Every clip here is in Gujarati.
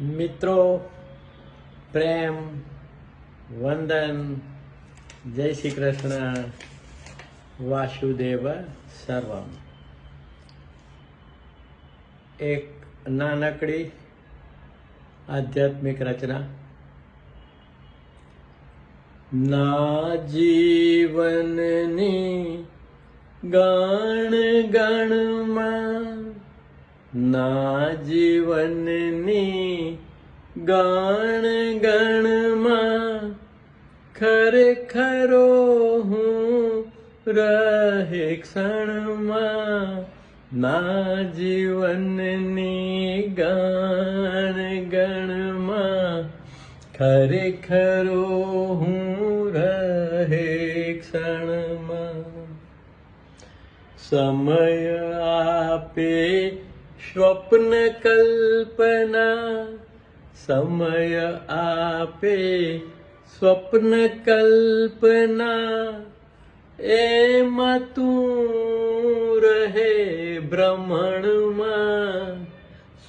મિત્રો, પ્રેમ, વંદન, જય શ્રી કૃષ્ણ, વાસુદેવ સર્વમ. એક નાનકડી આધ્યાત્મિક રચના. ના જીવનની ગણ ગણમાં, ના જીવનની ગણ ગણમાં, ખરેખરો હું રહે ક્ષણમાં. ના જીવનની ગણ ગણમાં, ખરેખરો હું રહે ક્ષણમાં. સમય આપે સ્વપ્ન કલ્પના, સમય આપે સ્વપ્ન કલ્પના, એમાં તું રહે ભ્રમણમાં.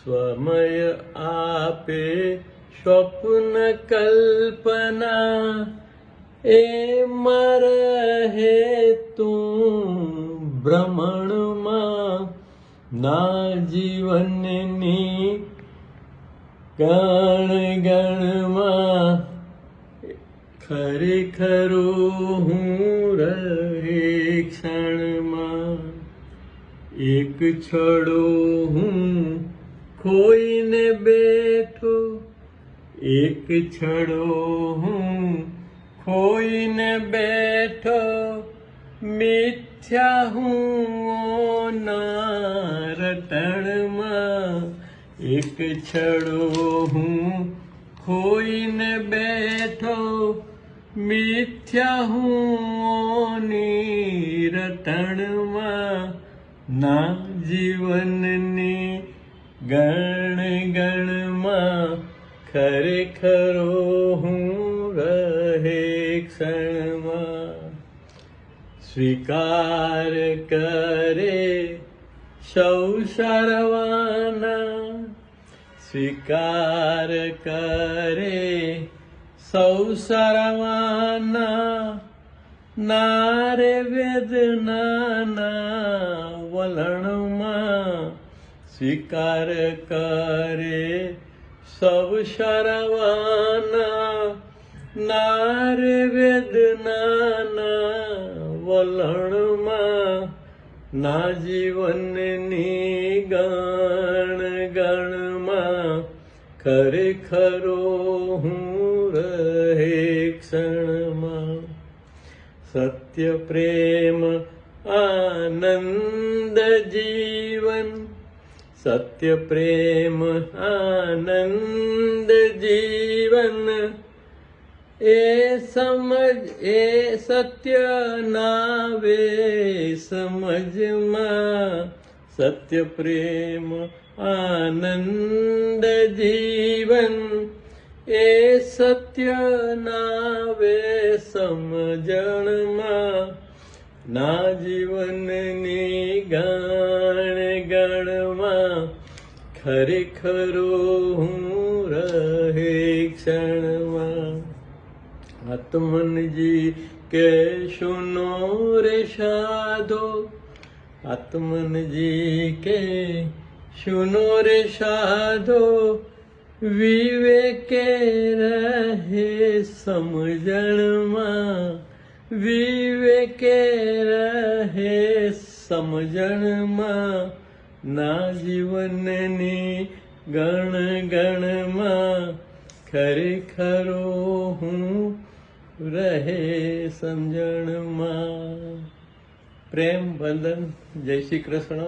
સમય આપે સ્વપ્ન કલ્પના, એમાં રહે તું ભ્રમણમાં. ના જીવનની ગણ ગણમાં, ખરેખરું હું રહે ક્ષણમાં. એક છડો હું ખોઈને બેઠો, એક છડો હું ખોઈને બેઠો, મિથ્યા હું રટણમાં. એક છડો હું ખોઈને બેઠો, મિથ્યા હું રટણમાં. ના જીવનની ગણ ગણમાં, ખરેખરો હું રહે ક્ષણમાં. સ્વીકાર કરે સૌ સર્વાના, સ્વીકાર કરે સૌ સર્વાના. નારે વેદનાના વલણમાં, સ્વીકાર કરે સૌ સર્વાના. નારે વેદનાના વલણમાં. ના જીવનની ગણ ગણમાં, ખરેખરો હું રહે ક્ષણમાં. સત્ય પ્રેમ આનંદ જીવન, સત્ય પ્રેમ આનંદ જીવન, એ સમજ એ સત્ય નાવે સમજમાં. સત્ય પ્રેમ આનંદ જીવન, એ સત્ય નાવે સમજણમાં. ના જીવનની ગણ ગણમાં, ખરેખરો હું રહે ક્ષણમાં. આત્મનજી કે સુનો રે સાધો, આત્મનજી કે સુનો રે સાધો, વિવેકે રહે સમજણમાં. વિવેકે રહે સમજણમાં. ના જીવનની ગણ ગણમાં, ખરેખરો હું રહે સમજણમાં. પ્રેમ, વંદન, જય શ્રી કૃષ્ણ,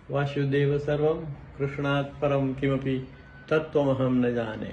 વાસુદેવ સર્વમ. કૃષ્ણાત પરમ કિમપી તત્વમહમ ન જાને.